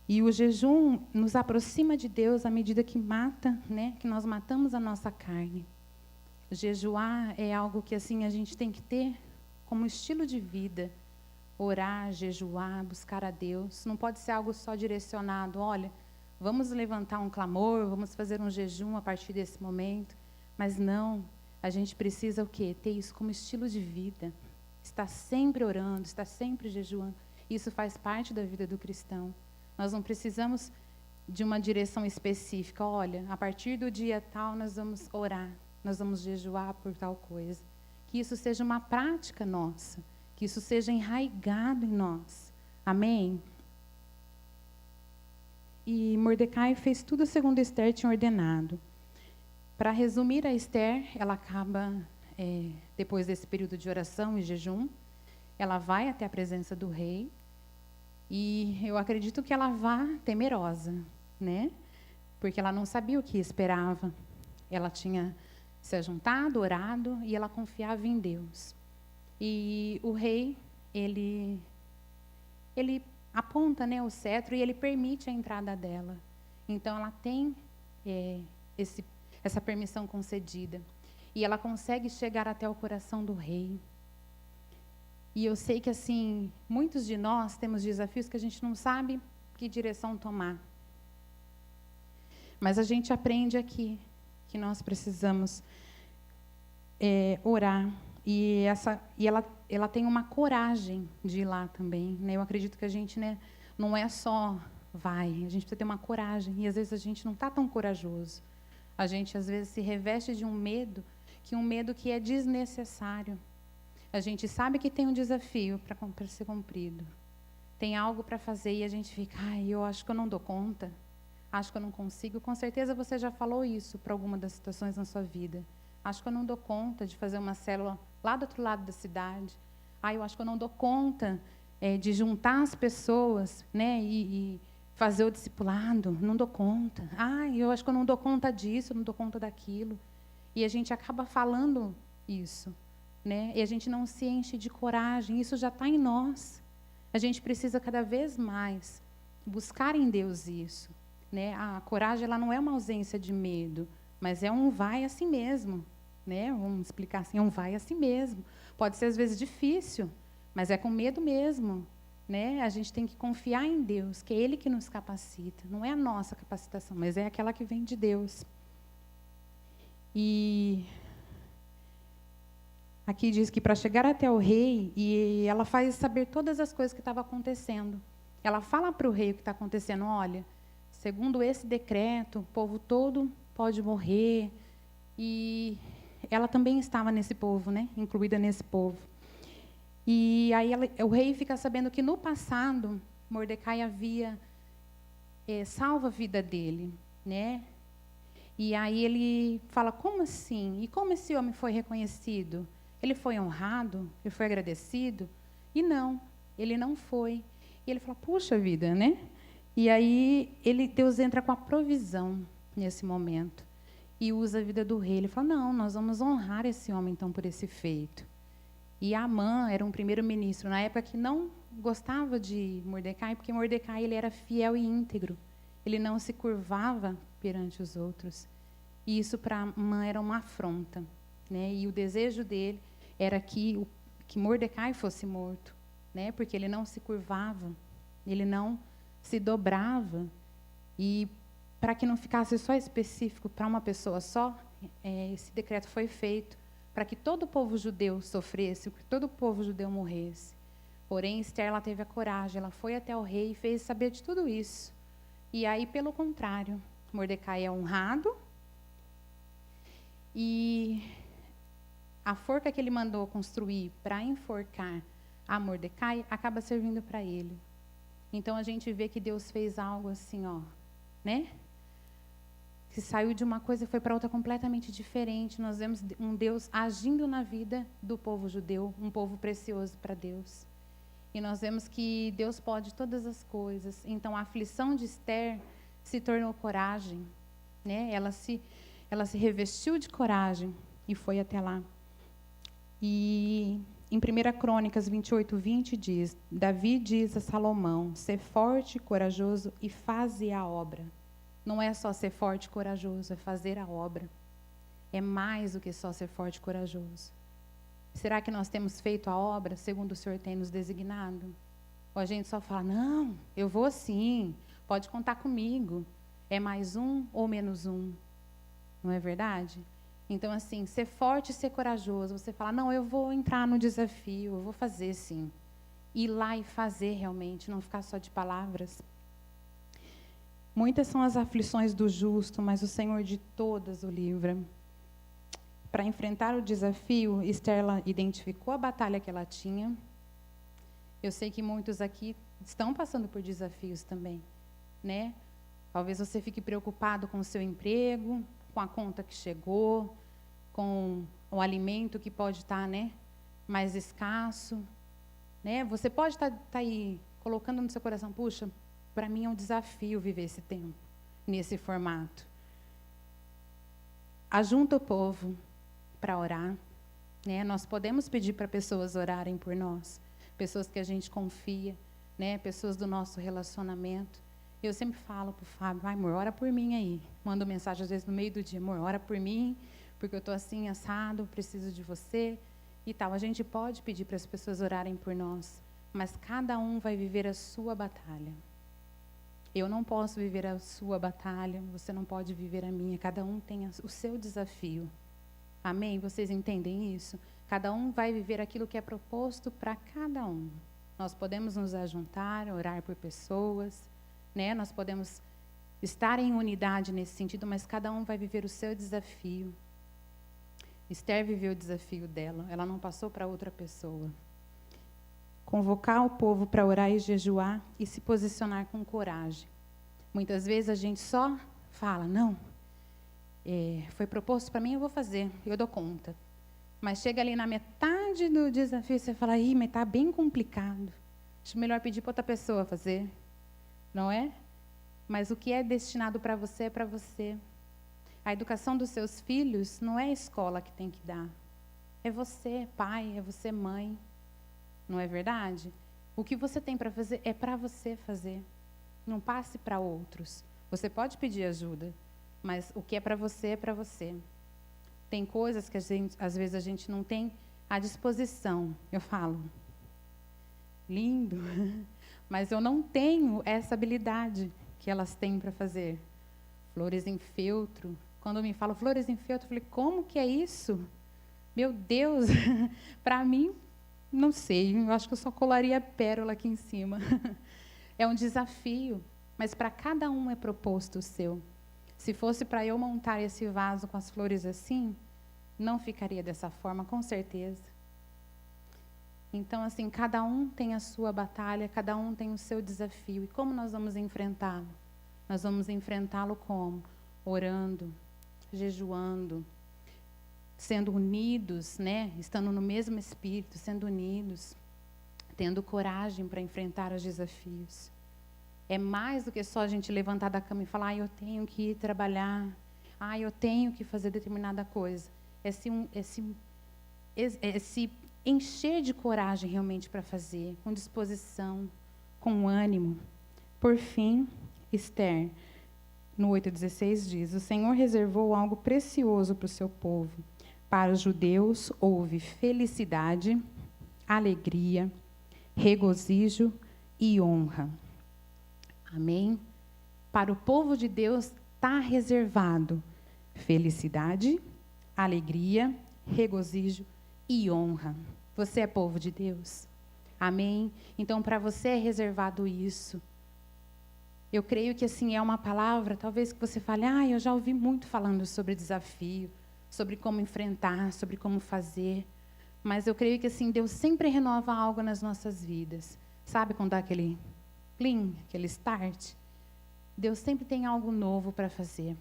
E o jejum nos aproxima de Deus à medida que mata, né? Que nós matamos a nossa carne. Jejuar é algo que assim a gente tem que ter como estilo de vida. Orar, jejuar, buscar a Deus. Não pode ser algo só direcionado, olha, vamos levantar um clamor, vamos fazer um jejum a partir desse momento. Mas não, a gente precisa o quê? Ter isso como estilo de vida. Estar sempre orando, estar sempre jejuando. Isso faz parte da vida do cristão. Nós não precisamos de uma direção específica. Olha, a partir do dia tal nós vamos orar, nós vamos jejuar por tal coisa. Que isso seja uma prática nossa, que isso seja enraizado em nós. Amém? E Mordecai fez tudo segundo Esther tinha ordenado. Para resumir, a Esther, ela acaba, depois desse período de oração e jejum, ela vai até a presença do rei, e eu acredito que ela vá temerosa, né? Porque ela não sabia o que esperava. Ela tinha se ajuntado, orado, e ela confiava em Deus. E o rei, ele aponta, né, o cetro e ele permite a entrada dela. Então, ela tem essa permissão concedida. E ela consegue chegar até o coração do rei. E eu sei que, assim, muitos de nós temos desafios que a gente não sabe que direção tomar. Mas a gente aprende aqui que nós precisamos orar. E ela tem uma coragem de ir lá também. Né? Eu acredito que a gente, né, não é só vai, a gente precisa ter uma coragem. E às vezes a gente não está tão corajoso. A gente às vezes se reveste de um medo que é desnecessário. A gente sabe que tem um desafio para ser cumprido. Tem algo para fazer e a gente fica, eu acho que eu não dou conta. Acho que eu não consigo. Com certeza você já falou isso para alguma das situações na sua vida. Acho que eu não dou conta de fazer uma célula lá do outro lado da cidade. Eu acho que eu não dou conta de juntar as pessoas, né, e fazer o discipulado. Não dou conta. Eu acho que eu não dou conta disso, não dou conta daquilo. E a gente acaba falando isso. Né? E a gente não se enche de coragem, isso já está em nós. A gente precisa cada vez mais buscar em Deus isso. Né? A coragem ela não é uma ausência de medo, mas é um vai assim mesmo. Né? Vamos explicar assim, é um vai assim mesmo. Pode ser às vezes difícil, mas é com medo mesmo. Né? A gente tem que confiar em Deus, que é Ele que nos capacita. Não é a nossa capacitação, mas é aquela que vem de Deus. E aqui diz que para chegar até o rei, e ela faz saber todas as coisas que estavam acontecendo. Ela fala para o rei o que está acontecendo. Olha, segundo esse decreto, o povo todo pode morrer. E ela também estava nesse povo, né? Incluída nesse povo. E aí o rei fica sabendo que no passado Mordecai havia salvo a vida dele, né? E aí ele fala, como assim? E como esse homem foi reconhecido? Ele foi honrado? Ele foi agradecido? E não, ele não foi. E ele fala, puxa vida, né? E aí Deus entra com a provisão nesse momento e usa a vida do rei. Ele fala, não, nós vamos honrar esse homem então por esse feito. E Amã era um primeiro-ministro na época que não gostava de Mordecai, porque Mordecai ele era fiel e íntegro. Ele não se curvava perante os outros. E isso para Amã era uma afronta, né? E o desejo dele era que Mordecai fosse morto, né? Porque ele não se curvava, ele não se dobrava. E para que não ficasse só específico para uma pessoa só, esse decreto foi feito para que todo o povo judeu sofresse, que todo o povo judeu morresse. Porém, Esther ela teve a coragem, ela foi até o rei e fez saber de tudo isso. E aí, pelo contrário, Mordecai é honrado e a forca que ele mandou construir para enforcar a Mordecai acaba servindo para ele. Então, a gente vê que Deus fez algo assim, ó, né? Que saiu de uma coisa e foi para outra completamente diferente. Nós vemos um Deus agindo na vida do povo judeu, um povo precioso para Deus. E nós vemos que Deus pode todas as coisas. Então, a aflição de Esther se tornou coragem, né? Ela se revestiu de coragem e foi até lá. E em 1 Crônicas 28:20 diz, Davi diz a Salomão, ser forte, corajoso e faze a obra. Não é só ser forte e corajoso, é fazer a obra. É mais do que só ser forte e corajoso. Será que nós temos feito a obra segundo o Senhor tem nos designado? Ou a gente só fala, não, eu vou sim, pode contar comigo. É mais um ou menos um? Não é verdade? Então, assim, ser forte e ser corajoso. Você fala, não, eu vou entrar no desafio, eu vou fazer sim. Ir lá e fazer realmente, não ficar só de palavras. Muitas são as aflições do justo, mas o Senhor de todas o livra. Para enfrentar o desafio, Esther ela identificou a batalha que ela tinha. Eu sei que muitos aqui estão passando por desafios também, né? Talvez você fique preocupado com o seu emprego, com a conta que chegou, com o alimento que pode estar, né, mais escasso, né? Você pode estar aí colocando no seu coração, puxa, para mim é um desafio viver esse tempo, nesse formato. Ajunta o povo para orar, né? Nós podemos pedir para pessoas orarem por nós, pessoas que a gente confia, né? Pessoas do nosso relacionamento. Eu sempre falo para o Fábio, amor, ora por mim aí. Mando mensagem às vezes no meio do dia, amor, ora por mim, porque eu estou assim, assado, preciso de você e tal. A gente pode pedir para as pessoas orarem por nós, mas cada um vai viver a sua batalha. Eu não posso viver a sua batalha, você não pode viver a minha. Cada um tem o seu desafio. Amém? Vocês entendem isso? Cada um vai viver aquilo que é proposto para cada um. Nós podemos nos ajuntar, orar por pessoas, né? Nós podemos estar em unidade nesse sentido, mas cada um vai viver o seu desafio. Esther viveu o desafio dela, ela não passou para outra pessoa. Convocar o povo para orar e jejuar e se posicionar com coragem. Muitas vezes a gente só fala, não, foi proposto para mim, eu vou fazer, eu dou conta. Mas chega ali na metade do desafio, você fala, mas está bem complicado. Acho melhor pedir para outra pessoa fazer, não é? Mas o que é destinado para você é para você. A educação dos seus filhos não é a escola que tem que dar. É você, pai, é você, mãe. Não é verdade? O que você tem para fazer é para você fazer. Não passe para outros. Você pode pedir ajuda, mas o que é para você é para você. Tem coisas que às vezes a gente não tem à disposição. Eu falo, lindo, mas eu não tenho essa habilidade que elas têm para fazer. Flores em feltro. Quando me falam flores em feltro, eu falei, como que é isso? Meu Deus, para mim, não sei, eu acho que eu só colaria pérola aqui em cima. É um desafio, mas para cada um é proposto o seu. Se fosse para eu montar esse vaso com as flores assim, não ficaria dessa forma, com certeza. Então, assim, cada um tem a sua batalha, cada um tem o seu desafio. E como nós vamos enfrentá-lo? Nós vamos enfrentá-lo como? Orando, jejuando, sendo unidos, né? Estando no mesmo espírito, sendo unidos, tendo coragem para enfrentar os desafios. É mais do que só a gente levantar da cama e falar, eu tenho que ir trabalhar, eu tenho que fazer determinada coisa. É se encher de coragem realmente para fazer, com disposição, com ânimo. Por fim, Esther, no 8:16 diz, o Senhor reservou algo precioso para o seu povo. Para os judeus houve felicidade, alegria, regozijo e honra. Amém? Para o povo de Deus está reservado felicidade, alegria, regozijo e honra. Você é povo de Deus? Amém? Então, para você é reservado isso. Eu creio que, assim, é uma palavra, talvez que você fale, eu já ouvi muito falando sobre desafio, sobre como enfrentar, sobre como fazer. Mas eu creio que, assim, Deus sempre renova algo nas nossas vidas. Sabe quando dá aquele plim, aquele start? Deus sempre tem algo novo para fazer.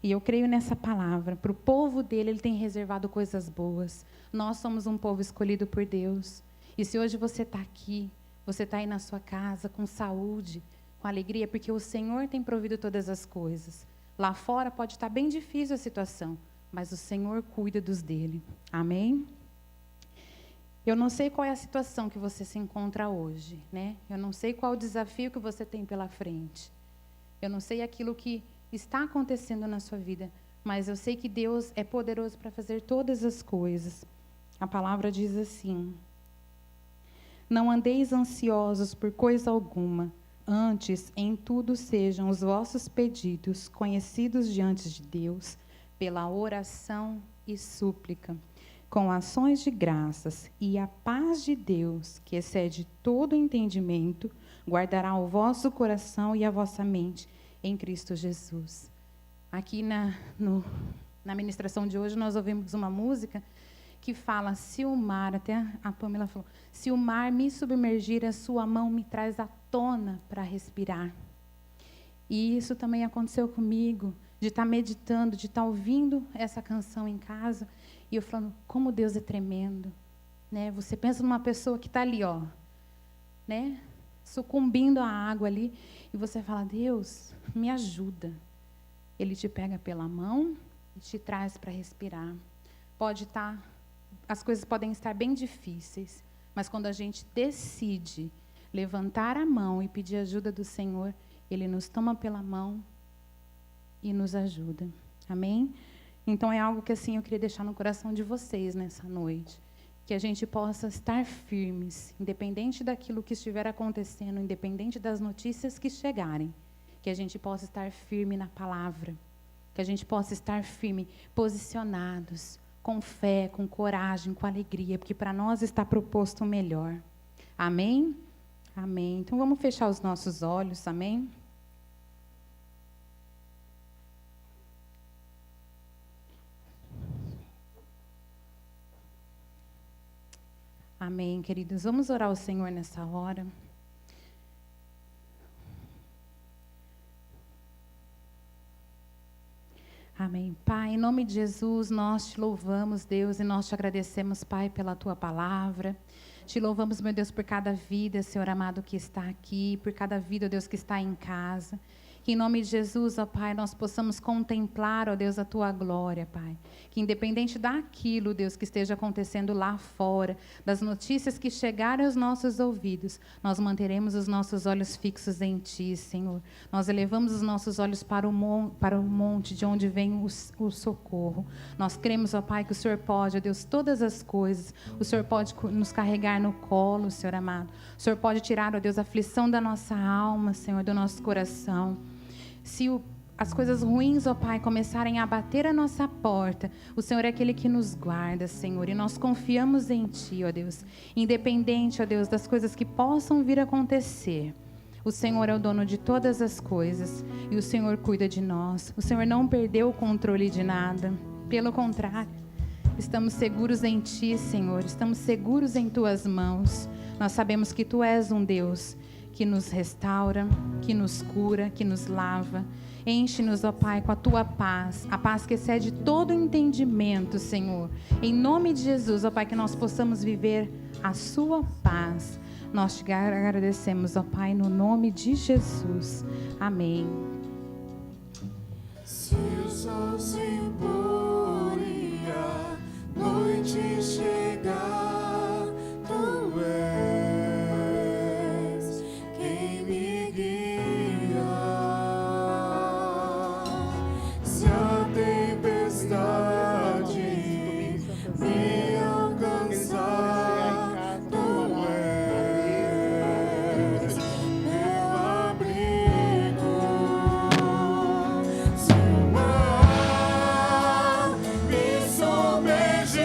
E eu creio nessa palavra. Para o povo dele, ele tem reservado coisas boas. Nós somos um povo escolhido por Deus. E se hoje você está aqui, você está aí na sua casa, com saúde, com alegria, porque o Senhor tem provido todas as coisas. Lá fora pode estar bem difícil a situação, mas o Senhor cuida dos dele. Amém? Eu não sei qual é a situação que você se encontra hoje, né? Eu não sei qual o desafio que você tem pela frente. Eu não sei aquilo que está acontecendo na sua vida, mas eu sei que Deus é poderoso para fazer todas as coisas. A palavra diz assim: não andeis ansiosos por coisa alguma, antes em tudo sejam os vossos pedidos conhecidos diante de Deus pela oração e súplica, com ações de graças, e a paz de Deus, que excede todo entendimento, guardará o vosso coração e a vossa mente em Cristo Jesus. Aqui na ministração de hoje nós ouvimos uma música que fala, se o mar, até a Pamela falou, se o mar me submergir, a sua mão me traz à tona para respirar. E isso também aconteceu comigo, de estar meditando, de estar ouvindo essa canção em casa, e eu falando, como Deus é tremendo, né? Você pensa numa pessoa que está ali, né? Sucumbindo à água ali, e você fala, Deus, me ajuda. Ele te pega pela mão e te traz para respirar. As coisas podem estar bem difíceis, mas quando a gente decide levantar a mão e pedir ajuda do Senhor, Ele nos toma pela mão e nos ajuda. Amém? Então é algo que assim eu queria deixar no coração de vocês nessa noite. Que a gente possa estar firmes, independente daquilo que estiver acontecendo, independente das notícias que chegarem. Que a gente possa estar firme na palavra. Que a gente possa estar firme, posicionados, com fé, com coragem, com alegria, porque para nós está proposto o melhor. Amém? Amém. Então vamos fechar os nossos olhos, amém? Amém, queridos. Vamos orar ao Senhor nessa hora. Amém. Pai, em nome de Jesus, nós te louvamos, Deus, e nós te agradecemos, Pai, pela tua palavra. Te louvamos, meu Deus, por cada vida, Senhor amado, que está aqui, por cada vida, Deus, que está em casa. Que em nome de Jesus, ó Pai, nós possamos contemplar, ó Deus, a tua glória, Pai. Que independente daquilo, Deus, que esteja acontecendo lá fora, das notícias que chegarem aos nossos ouvidos, nós manteremos os nossos olhos fixos em Ti, Senhor. Nós elevamos os nossos olhos para o monte de onde vem o socorro. Nós cremos, ó Pai, que o Senhor pode, ó Deus, todas as coisas. O Senhor pode nos carregar no colo, Senhor amado. O Senhor pode tirar, ó Deus, a aflição da nossa alma, Senhor, do nosso coração. Se as coisas ruins, ó Pai, começarem a bater a nossa porta, o Senhor é aquele que nos guarda, Senhor, e nós confiamos em Ti, ó Deus, independente, ó Deus, das coisas que possam vir a acontecer. O Senhor é o dono de todas as coisas e o Senhor cuida de nós. O Senhor não perdeu o controle de nada. Pelo contrário, estamos seguros em Ti, Senhor. Estamos seguros em Tuas mãos. Nós sabemos que Tu és um Deus que nos restaura, que nos cura, que nos lava. Enche-nos, ó Pai, com a Tua paz, a paz que excede todo entendimento, Senhor. Em nome de Jesus, ó Pai, que nós possamos viver a Sua paz. Nós te agradecemos, ó Pai, no nome de Jesus. Amém. Se o sol se pôr e a noite chegar, Tu és quem me guia. Se a tempestade me alcançar, Tu és meu abrigo. Se o mar me submergir,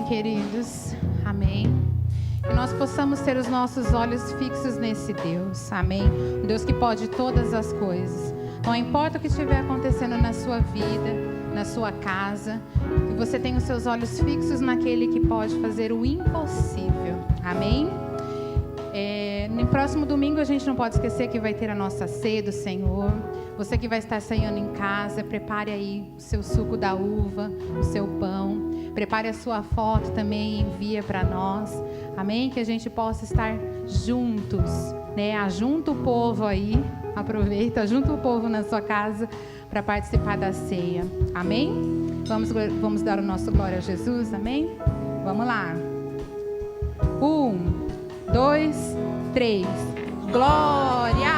queridos. Amém. Que nós possamos ter os nossos olhos fixos nesse Deus. Amém. Um Deus que pode todas as coisas. Não importa o que estiver acontecendo na sua vida, na sua casa, que você tenha os seus olhos fixos naquele que pode fazer o impossível. Amém. No próximo domingo a gente não pode esquecer que vai ter a nossa ceia do Senhor. Você que vai estar ceando em casa, prepare aí o seu suco da uva, o seu pão. Prepare a sua foto também e envia para nós. Amém? Que a gente possa estar juntos, né? Ajunta o povo aí, aproveita, ajunta o povo na sua casa para participar da ceia. Amém? Vamos dar o nosso glória a Jesus, amém? Vamos lá. 1, 2, 3. Glória